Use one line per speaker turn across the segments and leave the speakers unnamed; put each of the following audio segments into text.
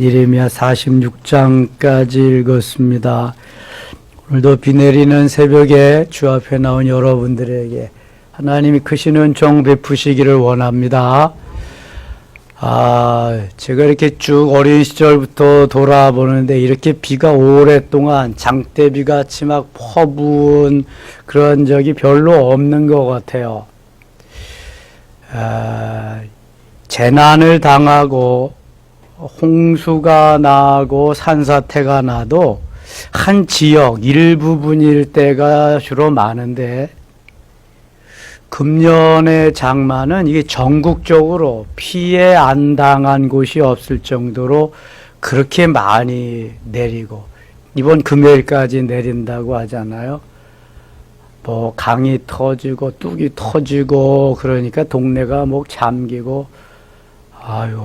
예레미야 46장까지 읽었습니다. 오늘도 비 내리는 새벽에 주 앞에 나온 여러분들에게 하나님이 크신 은총 베푸시기를 원합니다. 제가 이렇게 쭉 어린 시절부터 돌아보는데 이렇게 비가 오랫동안 장대비같이 막 퍼부은 그런 적이 별로 없는 것 같아요. 재난을 당하고 홍수가 나고 산사태가 나도 한 지역 일부분일 때가 주로 많은데 금년의 장마는 이게 전국적으로 피해 안 당한 곳이 없을 정도로 그렇게 많이 내리고 이번 금요일까지 내린다고 하잖아요. 뭐 강이 터지고 뚝이 터지고 그러니까 동네가 뭐 잠기고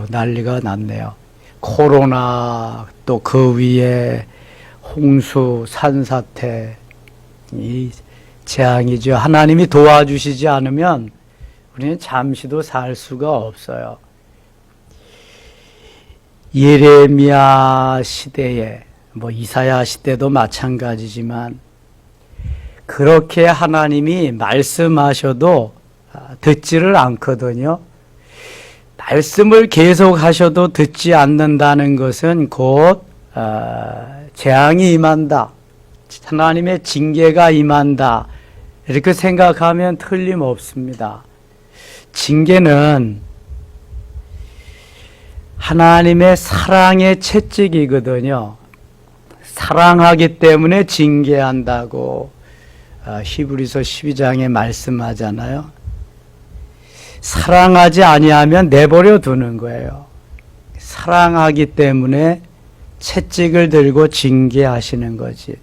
난리가 났네요. 코로나 또 그 위에 홍수, 산사태 이 재앙이죠. 하나님이 도와주시지 않으면 우리는 잠시도 살 수가 없어요. 예레미야 시대에 이사야 시대도 마찬가지지만 그렇게 하나님이 말씀하셔도 듣지를 않거든요. 말씀을 계속 하셔도 듣지 않는다는 것은 곧 재앙이 임한다. 하나님의 징계가 임한다. 이렇게 생각하면 틀림없습니다. 징계는 하나님의 사랑의 채찍이거든요. 사랑하기 때문에 징계한다고 히브리서 12장에 말씀하잖아요. 사랑하지 아니하면 내버려 두는 거예요. 사랑하기 때문에 채찍을 들고 징계하시는 거지.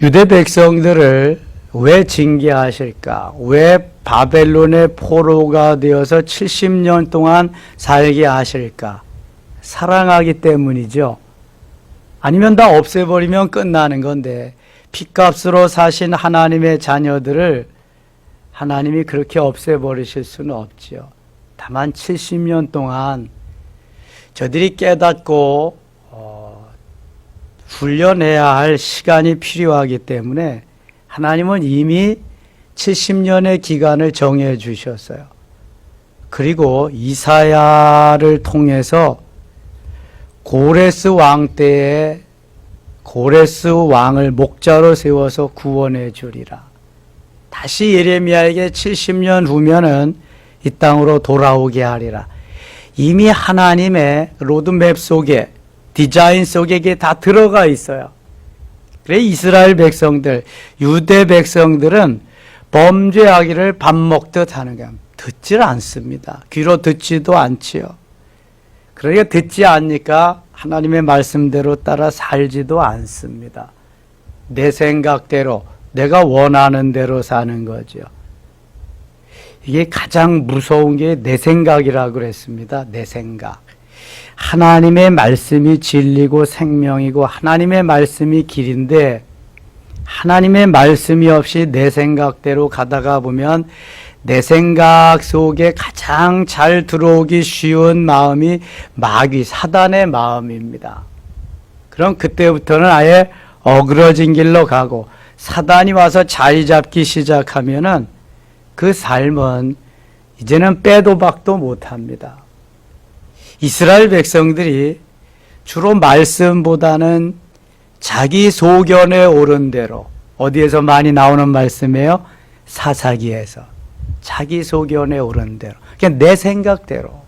유대 백성들을 왜 징계하실까? 왜 바벨론의 포로가 되어서 70년 동안 살게 하실까? 사랑하기 때문이죠. 아니면 다 없애버리면 끝나는 건데 핏값으로 사신 하나님의 자녀들을 하나님이 그렇게 없애버리실 수는 없지요. 다만 70년 동안 저들이 깨닫고 훈련해야 할 시간이 필요하기 때문에 하나님은 이미 70년의 기간을 정해 주셨어요. 그리고 이사야를 통해서 고레스 왕 때에 고레스 왕을 목자로 세워서 구원해 주리라. 다시 예레미야에게 70년 후면은 이 땅으로 돌아오게 하리라. 이미 하나님의 로드맵 속에 디자인 속에 이게 다 들어가 있어요. 그래 이스라엘 백성들, 유대 백성들은 범죄하기를 밥 먹듯 하는 거야. 듣질 않습니다. 귀로 듣지도 않지요. 그러니까 듣지 않으니까 하나님의 말씀대로 따라 살지도 않습니다. 내 생각대로 내가 원하는 대로 사는 거죠. 이게 가장 무서운 게 내 생각이라고 그랬습니다. 내 생각. 하나님의 말씀이 진리고 생명이고 하나님의 말씀이 길인데 하나님의 말씀이 없이 내 생각대로 가다가 보면 내 생각 속에 가장 잘 들어오기 쉬운 마음이 마귀, 사단의 마음입니다. 그럼 그때부터는 아예 어그러진 길로 가고 사단이 와서 자리 잡기 시작하면은 그 삶은 이제는 빼도 박도 못합니다. 이스라엘 백성들이 주로 말씀보다는 자기 소견에 오른 대로, 어디에서 많이 나오는 말씀이에요? 사사기에서. 자기 소견에 오른 대로. 그냥 내 생각대로.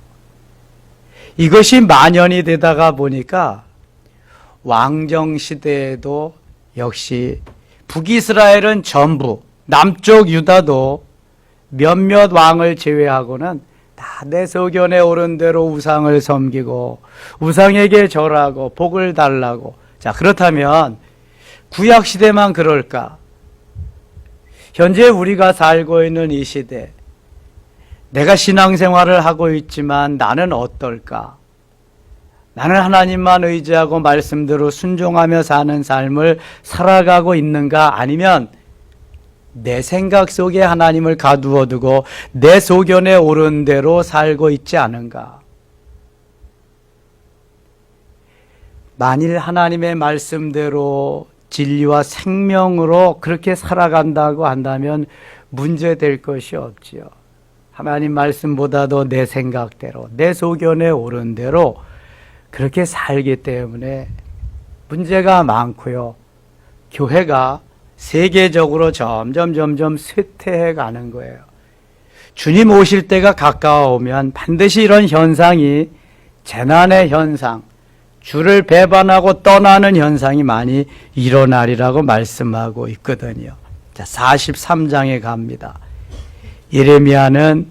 이것이 만연이 되다가 보니까 왕정시대에도 역시 북이스라엘은 전부, 남쪽 유다도 몇몇 왕을 제외하고는 다 내 소견에 오른 대로 우상을 섬기고 우상에게 절하고 복을 달라고. 자, 그렇다면 구약시대만 그럴까? 현재 우리가 살고 있는 이 시대, 내가 신앙생활을 하고 있지만 나는 어떨까? 나는 하나님만 의지하고 말씀대로 순종하며 사는 삶을 살아가고 있는가? 아니면 내 생각 속에 하나님을 가두어 두고 내 소견에 옳은 대로 살고 있지 않은가? 만일 하나님의 말씀대로 진리와 생명으로 그렇게 살아간다고 한다면 문제될 것이 없지요. 하나님 말씀보다도 내 생각대로, 내 소견에 옳은 대로 그렇게 살기 때문에 문제가 많고요. 교회가 세계적으로 점점 쇠퇴해 가는 거예요. 주님 오실 때가 가까워오면 반드시 이런 현상이, 재난의 현상, 주를 배반하고 떠나는 현상이 많이 일어나리라고 말씀하고 있거든요. 자, 43장에 갑니다. 예레미야는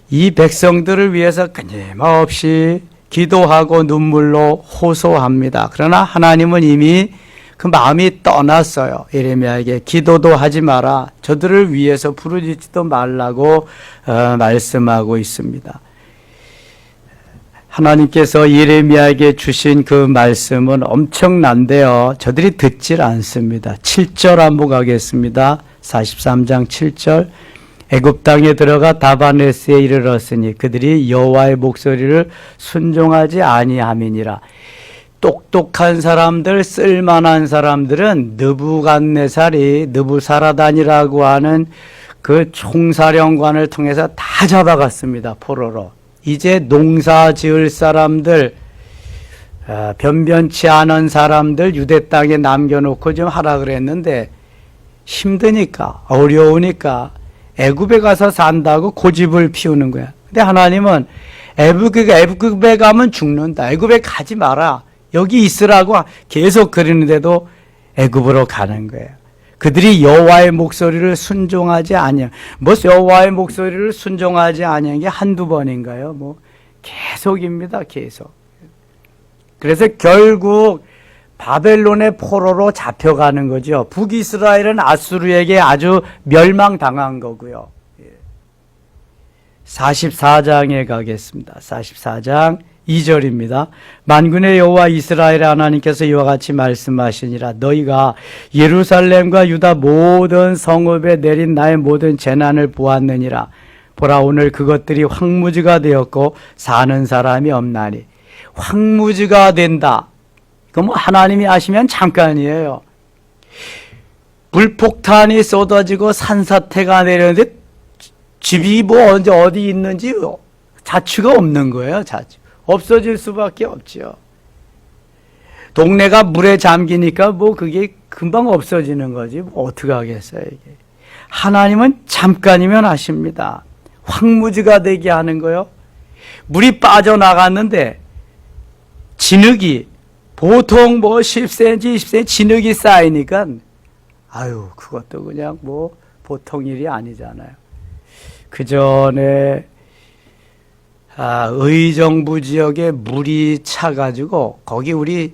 이 백성들을 위해서 끊임없이 기도하고 눈물로 호소합니다. 그러나 하나님은 이미 그 마음이 떠났어요. 예레미야에게 기도도 하지 마라, 저들을 위해서 부르짖지도 말라고 말씀하고 있습니다. 하나님께서 예레미야에게 주신 그 말씀은 엄청난데요, 저들이 듣질 않습니다. 7절 한번 가겠습니다. 43장 7절. 애굽 땅에 들어가 다바네스에 이르렀으니 그들이 여호와의 목소리를 순종하지 아니함이니라. 똑똑한 사람들, 쓸만한 사람들은 느부사라단이라고 하는 그 총사령관을 통해서 다 잡아갔습니다. 포로로. 이제 농사 지을 사람들, 변변치 않은 사람들 유대 땅에 남겨놓고 좀 하라 그랬는데 힘드니까, 어려우니까 애굽에 가서 산다고 고집을 피우는 거야. 근데 하나님은 애굽에 가면 죽는다, 애굽에 가지 마라, 여기 있으라고 계속 그러는데도 애굽으로 가는 거예요. 그들이 여호와의 목소리를 순종하지 아니한, 여호와의 목소리를 순종하지 아니한 게 한두 번인가요? 계속입니다, 계속. 그래서 결국 바벨론의 포로로 잡혀가는 거죠. 북이스라엘은 아수르에게 아주 멸망당한 거고요. 44장에 가겠습니다. 44장 2절입니다. 만군의 여호와 이스라엘의 하나님께서 이와 같이 말씀하시니라. 너희가 예루살렘과 유다 모든 성읍에 내린 나의 모든 재난을 보았느니라. 보라, 오늘 그것들이 황무지가 되었고 사는 사람이 없나니. 황무지가 된다. 그럼 하나님이 하시면 잠깐이에요. 불폭탄이 쏟아지고 산사태가 내렸는데 집이 언제 어디 있는지 자취가 없는 거예요. 자취. 없어질 수밖에 없죠. 동네가 물에 잠기니까 그게 금방 없어지는 거지. 어떻게 하겠어요, 이게. 하나님은 잠깐이면 하십니다. 황무지가 되게 하는 거요. 물이 빠져나갔는데 진흙이 보통 10cm, 20cm 진흙이 쌓이니까 그것도 그냥 보통 일이 아니잖아요. 그 전에 의정부 지역에 물이 차가지고 거기 우리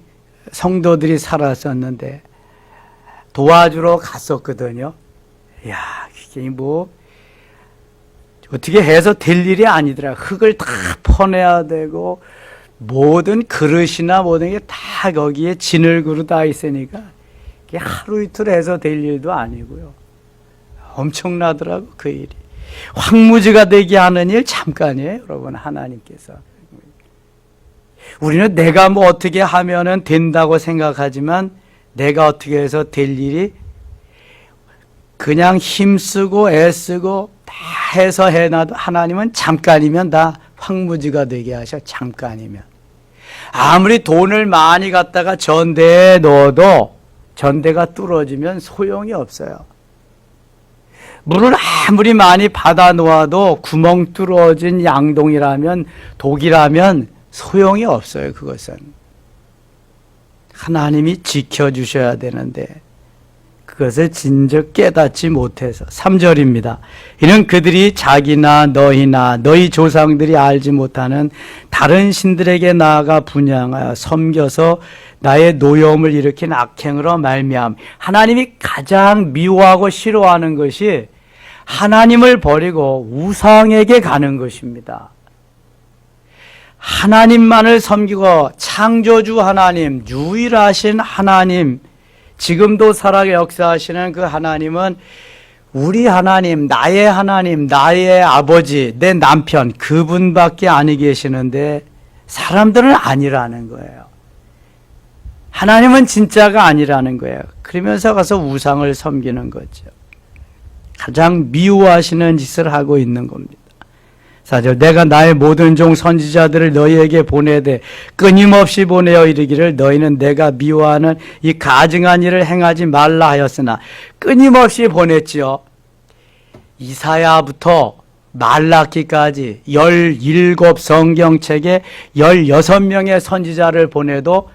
성도들이 살았었는데 도와주러 갔었거든요. 이게 어떻게 해서 될 일이 아니더라. 흙을 다 퍼내야 되고 모든 그릇이나 모든 게 다 거기에 진흙으로 다 있으니까 이게 하루 이틀 해서 될 일도 아니고요. 엄청나더라고, 그 일이. 황무지가 되게 하는 일 잠깐이에요, 여러분. 하나님께서. 우리는 내가 어떻게 하면은 된다고 생각하지만 내가 어떻게 해서 될 일이 그냥 힘쓰고 애쓰고 다 해서 해놔도 하나님은 잠깐이면 다 황무지가 되게 하셔. 잠깐이면. 아무리 돈을 많이 갖다가 전대에 넣어도 전대가 뚫어지면 소용이 없어요. 물을 아무리 많이 받아 놓아도 구멍 뚫어진 양동이라면, 독이라면 소용이 없어요. 그것은 하나님이 지켜주셔야 되는데 그것을 진즉 깨닫지 못해서. 3절입니다. 이는 그들이 자기나 너희나 너희 조상들이 알지 못하는 다른 신들에게 나아가 분향하여 섬겨서 나의 노여움을 일으킨 악행으로 말미암. 하나님이 가장 미워하고 싫어하는 것이 하나님을 버리고 우상에게 가는 것입니다. 하나님만을 섬기고 창조주 하나님, 유일하신 하나님, 지금도 살아 역사하시는 그 하나님은 우리 하나님, 나의 아버지, 내 남편, 그분밖에 아니 계시는데 사람들은 아니라는 거예요. 하나님은 진짜가 아니라는 거예요. 그러면서 가서 우상을 섬기는 거죠. 가장 미워하시는 짓을 하고 있는 겁니다. 4절, 내가 나의 모든 종 선지자들을 너희에게 보내되 끊임없이 보내어 이르기를 너희는 내가 미워하는 이 가증한 일을 행하지 말라 하였으나 끊임없이 보냈지요. 이사야부터 말라기까지 17 성경책에 16명의 선지자를 보내도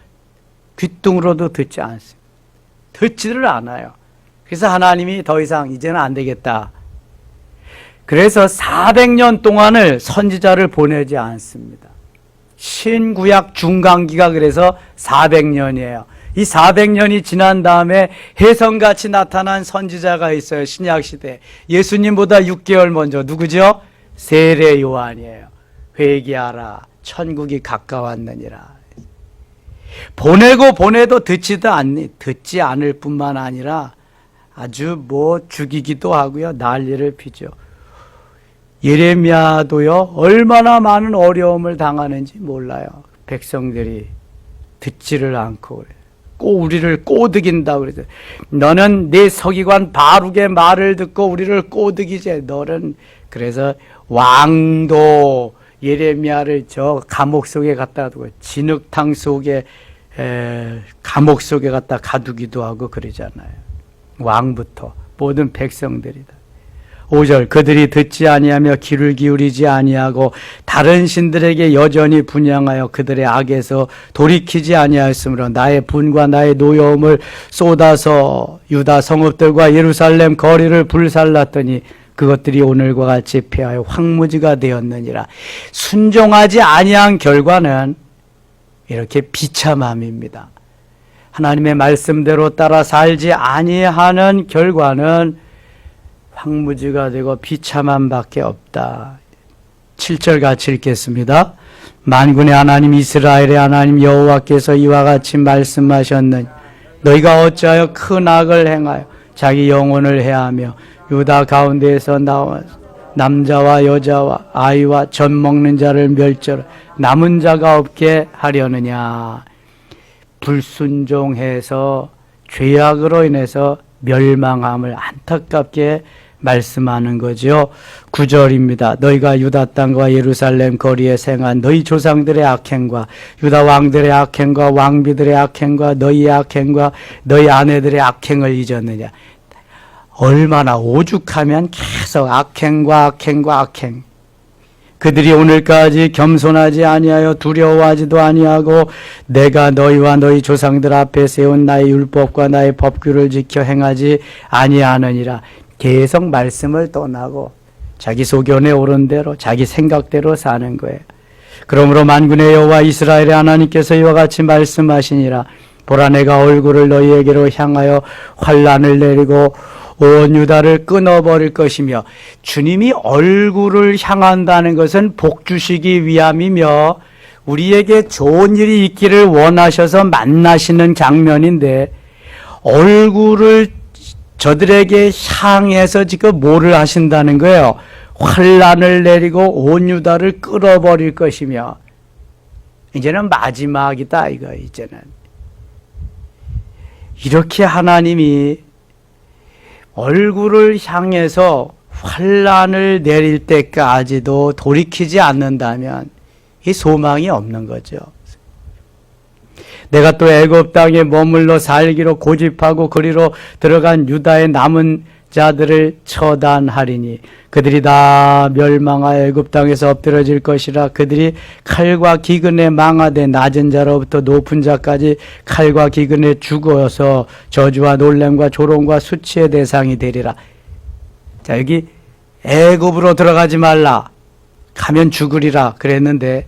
귀뚱으로도 듣지 않습니다. 듣지를 않아요. 그래서 하나님이 더 이상 이제는 안 되겠다. 그래서 400년 동안을 선지자를 보내지 않습니다. 신구약 중간기가 그래서 400년이에요. 이 400년이 지난 다음에 혜성같이 나타난 선지자가 있어요. 신약시대. 예수님보다 6개월 먼저. 누구죠? 세례 요한이에요. 회개하라. 천국이 가까웠느니라. 보내도 듣지 않을 뿐만 아니라 아주 죽이기도 하고요. 난리를 피죠. 예레미야도요, 얼마나 많은 어려움을 당하는지 몰라요. 백성들이 듣지를 않고 그래요. 우리를 꼬드긴다고 그래서 너는 네 서기관 바룩의 말을 듣고 우리를 꼬드기지. 너는 그래서 왕도 예레미야를 저 감옥 속에 갖다 두고 진흙탕 속에 감옥 속에 갖다 가두기도 하고 그러잖아요. 왕부터 모든 백성들이다. 5절, 그들이 듣지 아니하며 귀를 기울이지 아니하고 다른 신들에게 여전히 분향하여 그들의 악에서 돌이키지 아니하였으므로 나의 분과 나의 노여움을 쏟아서 유다 성읍들과 예루살렘 거리를 불살랐더니 그것들이 오늘과 같이 폐하여 황무지가 되었느니라. 순종하지 아니한 결과는 이렇게 비참함입니다. 하나님의 말씀대로 따라 살지 아니하는 결과는 황무지가 되고 비참함밖에 없다. 7절 같이 읽겠습니다. 만군의 하나님 이스라엘의 하나님 여호와께서 이와 같이 말씀하셨느니 너희가 어찌하여 큰 악을 행하여 자기 영혼을 해하며 유다 가운데에서 나와 남자와 여자와 아이와 젖 먹는 자를 멸절하 남은 자가 없게 하려느냐. 불순종해서 죄악으로 인해서 멸망함을 안타깝게 말씀하는 거죠. 9절입니다. 너희가 유다 땅과 예루살렘 거리에 생한 너희 조상들의 악행과 유다 왕들의 악행과 왕비들의 악행과 너희의 악행과 너희 아내들의 악행을 잊었느냐. 얼마나 오죽하면 계속 악행과 악행과 악행. 그들이 오늘까지 겸손하지 아니하여 두려워하지도 아니하고 내가 너희와 너희 조상들 앞에 세운 나의 율법과 나의 법규를 지켜 행하지 아니하느니라. 계속 말씀을 떠나고 자기 소견에 오른 대로 자기 생각대로 사는 거예요. 그러므로 만군의 여호와 이스라엘의 하나님께서 이와 같이 말씀하시니라. 보라, 내가 얼굴을 너희에게로 향하여 환란을 내리고 온 유다를 끊어버릴 것이며, 주님이 얼굴을 향한다는 것은 복 주시기 위함이며 우리에게 좋은 일이 있기를 원하셔서 만나시는 장면인데, 얼굴을 저들에게 향해서 지금 뭐를 하신다는 거예요? 환란을 내리고 온 유다를 끌어버릴 것이며, 이제는 마지막이다 이거. 이제는 이렇게 하나님이 얼굴을 향해서 환란을 내릴 때까지도 돌이키지 않는다면 이 소망이 없는 거죠. 내가 또 애굽 땅에 머물러 살기로 고집하고 그리로 들어간 유다의 남은 자들을 처단하리니 그들이 다 멸망하여 애굽 땅에서 엎드러질 것이라. 그들이 칼과 기근에 망하되 낮은 자로부터 높은 자까지 칼과 기근에 죽어서 저주와 놀램과 조롱과 수치의 대상이 되리라. 자, 여기 애굽으로 들어가지 말라, 가면 죽으리라 그랬는데,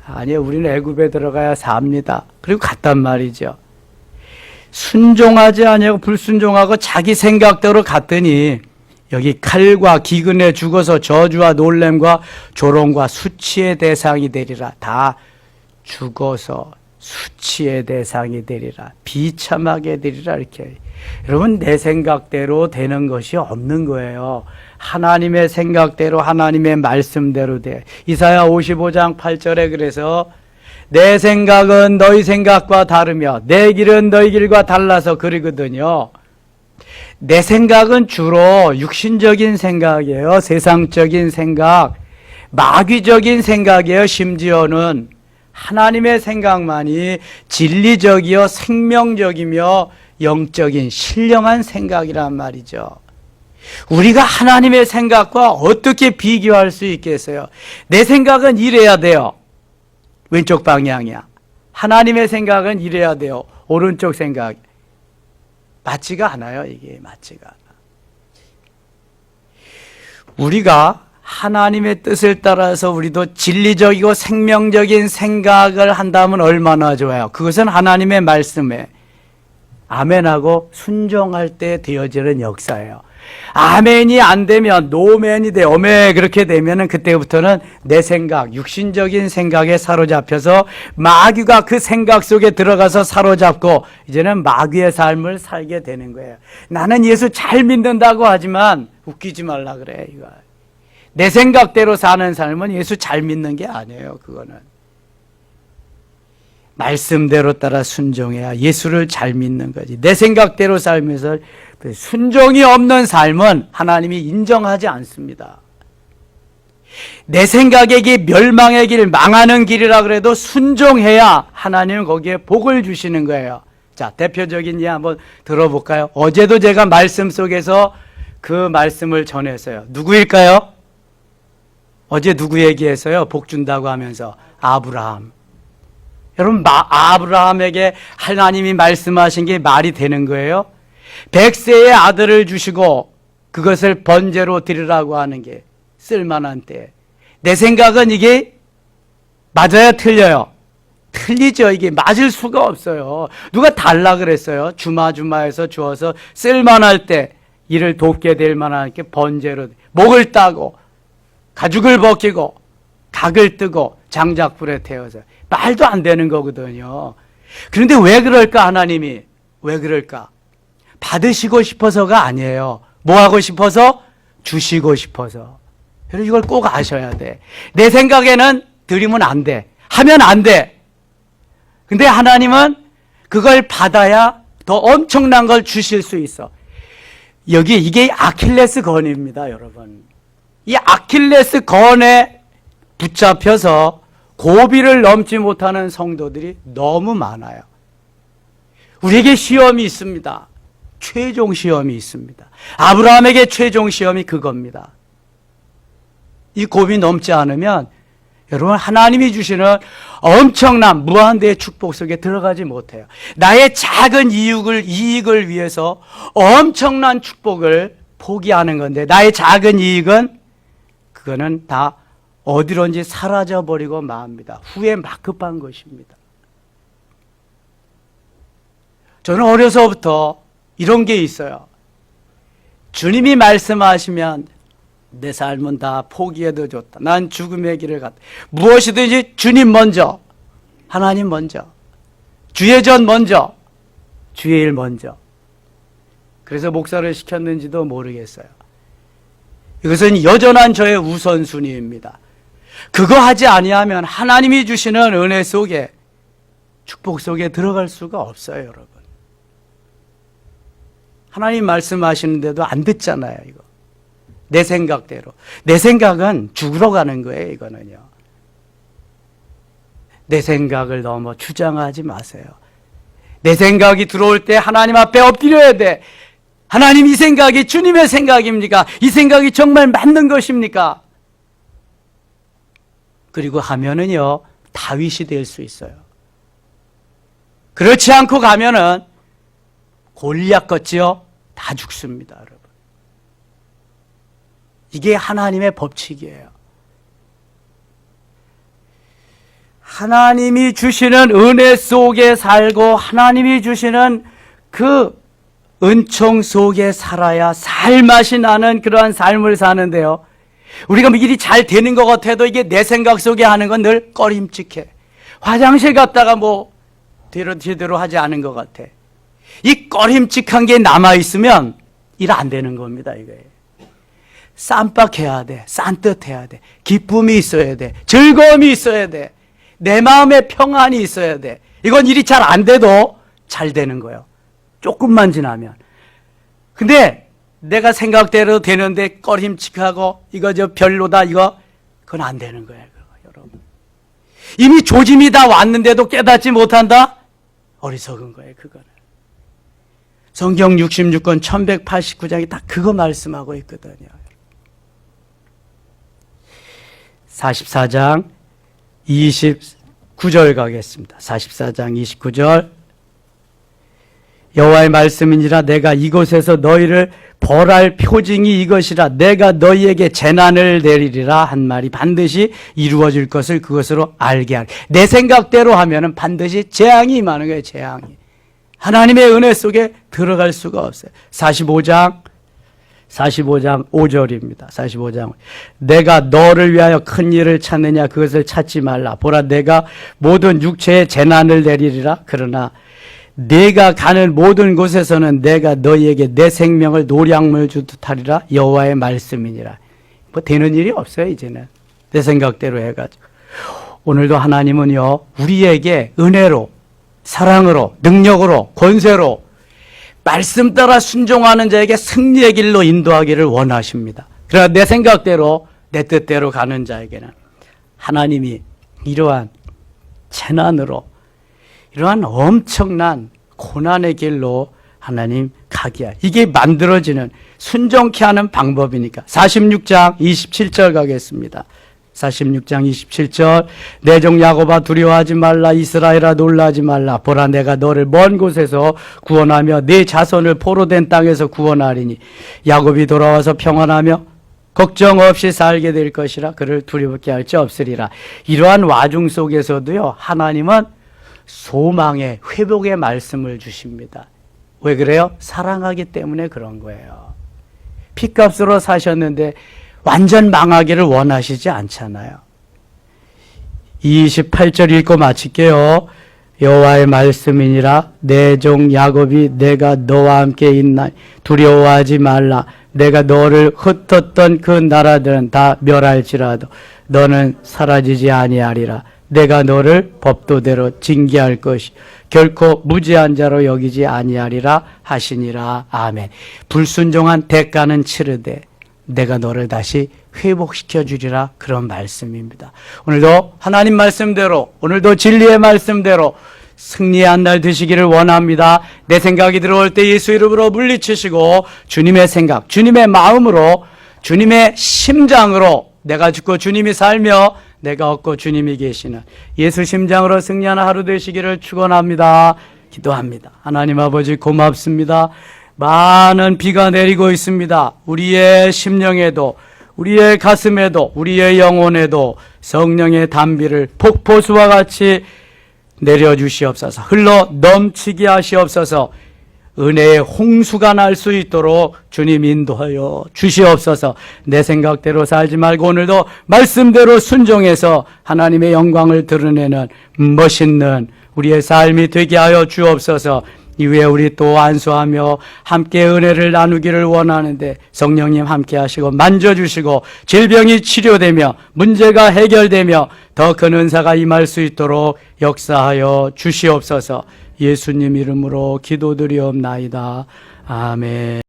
아니요, 우리는 애굽에 들어가야 삽니다. 그리고 갔단 말이죠. 순종하지 아니하고 불순종하고 자기 생각대로 갔더니 여기 칼과 기근에 죽어서 저주와 놀램과 조롱과 수치의 대상이 되리라. 다 죽어서 수치의 대상이 되리라. 비참하게 되리라. 이렇게. 여러분, 내 생각대로 되는 것이 없는 거예요. 하나님의 생각대로, 하나님의 말씀대로 돼. 이사야 55장 8절에 그래서 내 생각은 너희 생각과 다르며 내 길은 너희 길과 달라서 그러거든요. 내 생각은 주로 육신적인 생각이에요. 세상적인 생각, 마귀적인 생각이에요. 심지어는 하나님의 생각만이 진리적이요 생명적이며 영적인 신령한 생각이란 말이죠. 우리가 하나님의 생각과 어떻게 비교할 수 있겠어요? 내 생각은 이래야 돼요. 왼쪽 방향이야. 하나님의 생각은 이래야 돼요. 오른쪽 생각. 맞지가 않아요. 이게 맞지가 않아. 우리가 하나님의 뜻을 따라서 우리도 진리적이고 생명적인 생각을 한다면 얼마나 좋아요. 그것은 하나님의 말씀에 아멘하고 순종할 때 되어지는 역사예요. 아멘이 안 되면 노멘이 돼. 어메 그렇게 되면은 그때부터는 내 생각, 육신적인 생각에 사로잡혀서 마귀가 그 생각 속에 들어가서 사로잡고 이제는 마귀의 삶을 살게 되는 거예요. 나는 예수 잘 믿는다고 하지만 웃기지 말라 그래. 이거. 내 생각대로 사는 삶은 예수 잘 믿는 게 아니에요. 그거는. 말씀대로 따라 순종해야 예수를 잘 믿는 거지. 내 생각대로 살면서 순종이 없는 삶은 하나님이 인정하지 않습니다. 내 생각의 길, 멸망의 길, 망하는 길이라 그래도 순종해야 하나님은 거기에 복을 주시는 거예요. 자, 대표적인 예 한번 들어볼까요? 어제도 제가 말씀 속에서 그 말씀을 전했어요. 누구일까요? 어제 누구 얘기했어요? 복 준다고 하면서 아브라함. 여러분, 아브라함에게 하나님이 말씀하신 게 말이 되는 거예요? 100세의 아들을 주시고 그것을 번제로 드리라고 하는 게 쓸만한 때. 내 생각은 이게 맞아요? 틀려요? 틀리죠. 이게 맞을 수가 없어요. 누가 달라 그랬어요? 주마주마해서 주어서 쓸만할 때 이를 돕게 될 만한 게 번제로 목을 따고 가죽을 벗기고 각을 뜨고 장작불에 태워서 말도 안 되는 거거든요. 그런데 왜 그럴까 하나님이? 왜 그럴까? 받으시고 싶어서가 아니에요. 뭐 하고 싶어서? 주시고 싶어서. 그래서 이걸 꼭 아셔야 돼. 내 생각에는 드리면 안 돼. 하면 안 돼. 근데 하나님은 그걸 받아야 더 엄청난 걸 주실 수 있어. 이게 아킬레스 건입니다, 여러분. 이 아킬레스 건에 붙잡혀서 고비를 넘지 못하는 성도들이 너무 많아요. 우리에게 시험이 있습니다. 최종 시험이 있습니다. 아브라함에게 최종 시험이 그겁니다. 이 고비 넘지 않으면 여러분 하나님이 주시는 엄청난 무한대의 축복 속에 들어가지 못해요. 나의 작은 이익을 위해서 엄청난 축복을 포기하는 건데 나의 작은 이익은 그거는 다 어디론지 사라져버리고 맙니다. 후에 막 급한 것입니다. 저는 어려서부터 이런 게 있어요. 주님이 말씀하시면 내 삶은 다 포기해도 좋다. 난 죽음의 길을 갔다. 무엇이든지 주님 먼저, 하나님 먼저, 주의 전 먼저, 주의 일 먼저. 그래서 목사를 시켰는지도 모르겠어요. 이것은 여전한 저의 우선순위입니다. 그거 하지 아니하면 하나님이 주시는 은혜 속에 축복 속에 들어갈 수가 없어요, 여러분. 하나님 말씀하시는데도 안 듣잖아요, 이거. 내 생각대로. 내 생각은 죽으러 가는 거예요, 이거는요. 내 생각을 너무 주장하지 마세요. 내 생각이 들어올 때 하나님 앞에 엎드려야 돼. 하나님, 이 생각이 주님의 생각입니까? 이 생각이 정말 맞는 것입니까? 그리고 하면은요, 다윗이 될 수 있어요. 그렇지 않고 가면은 골리앗 같지요? 다 죽습니다, 여러분. 이게 하나님의 법칙이에요. 하나님이 주시는 은혜 속에 살고 하나님이 주시는 그 은총 속에 살아야 살맛이 나는 그러한 삶을 사는데요. 우리가 뭐 일이 잘 되는 것 같아도 이게 내 생각 속에 하는 건 늘 꺼림칙해. 화장실 갔다가 뭐 제대로 하지 않은 것 같아. 이 꺼림칙한 게 남아있으면 일 안 되는 겁니다, 이거예요. 쌈박해야 돼. 산뜻해야 돼. 기쁨이 있어야 돼. 즐거움이 있어야 돼. 내 마음에 평안이 있어야 돼. 이건 일이 잘 안 돼도 잘 되는 거예요. 조금만 지나면. 근데 내가 생각대로 되는데 꺼림칙하고 이거 저 별로다 그건 안 되는 거예요. 여러분. 이미 조짐이 다 왔는데도 깨닫지 못한다? 어리석은 거예요. 그거는. 성경 66권 1189장이 딱 그거 말씀하고 있거든요. 44장 29절 가겠습니다. 44장 29절. 여호와의 말씀이니라 내가 이곳에서 너희를 벌할 표징이 이것이라 내가 너희에게 재난을 내리리라 한 말이 반드시 이루어질 것을 그것으로 알게 하리. 내 생각대로 하면은 반드시 재앙이 임하는 거예요. 재앙이. 하나님의 은혜 속에 들어갈 수가 없어요. 45장 5절입니다. 45장. 내가 너를 위하여 큰 일을 찾느냐 그것을 찾지 말라. 보라 내가 모든 육체에 재난을 내리리라. 그러나 내가 가는 모든 곳에서는 내가 너희에게 내 생명을 노량물 주듯 하리라. 여호와의 말씀이니라. 뭐 되는 일이 없어요. 이제는 내 생각대로 해가지고. 오늘도 하나님은요 우리에게 은혜로 사랑으로 능력으로 권세로 말씀 따라 순종하는 자에게 승리의 길로 인도하기를 원하십니다. 그러나 내 생각대로 내 뜻대로 가는 자에게는 하나님이 이러한 재난으로 이러한 엄청난 고난의 길로 하나님 가게 하여 이게 만들어지는 순종케 하는 방법이니까 46장 27절 가겠습니다. 46장 27절 내 종 야곱아 두려워하지 말라 이스라엘아 놀라지 말라 보라 내가 너를 먼 곳에서 구원하며 네 자손을 포로된 땅에서 구원하리니 야곱이 돌아와서 평안하며 걱정 없이 살게 될 것이라 그를 두렵게 할 자 없으리라. 이러한 와중 속에서도요 하나님은 소망의 회복의 말씀을 주십니다. 왜 그래요? 사랑하기 때문에 그런 거예요. 핏값으로 사셨는데 완전 망하기를 원하시지 않잖아요. 28절 읽고 마칠게요. 여호와의 말씀이니라 내 종 야곱이 내가 너와 함께 있나 두려워하지 말라. 내가 너를 흩었던 그 나라들은 다 멸할지라도 너는 사라지지 아니하리라. 내가 너를 법도대로 징계할 것이 결코 무지한 자로 여기지 아니하리라 하시니라. 아멘. 불순종한 대가는 치르되 내가 너를 다시 회복시켜 주리라. 그런 말씀입니다. 오늘도 하나님 말씀대로 오늘도 진리의 말씀대로 승리의 한 날 되시기를 원합니다. 내 생각이 들어올 때 예수 이름으로 물리치시고 주님의 생각, 주님의 마음으로 주님의 심장으로 내가 죽고 주님이 살며 내가 얻고 주님이 계시는 예수 심장으로 승리하는 하루 되시기를 축원합니다. 기도합니다. 하나님 아버지 고맙습니다. 많은 비가 내리고 있습니다. 우리의 심령에도 우리의 가슴에도 우리의 영혼에도 성령의 단비를 폭포수와 같이 내려주시옵소서. 흘러 넘치게 하시옵소서. 은혜의 홍수가 날 수 있도록 주님 인도하여 주시옵소서. 내 생각대로 살지 말고 오늘도 말씀대로 순종해서 하나님의 영광을 드러내는 멋있는 우리의 삶이 되게 하여 주옵소서. 이후에 우리 또 안수하며 함께 은혜를 나누기를 원하는데 성령님 함께 하시고 만져주시고 질병이 치료되며 문제가 해결되며 더 큰 은사가 임할 수 있도록 역사하여 주시옵소서. 예수님 이름으로 기도드리옵나이다. 아멘.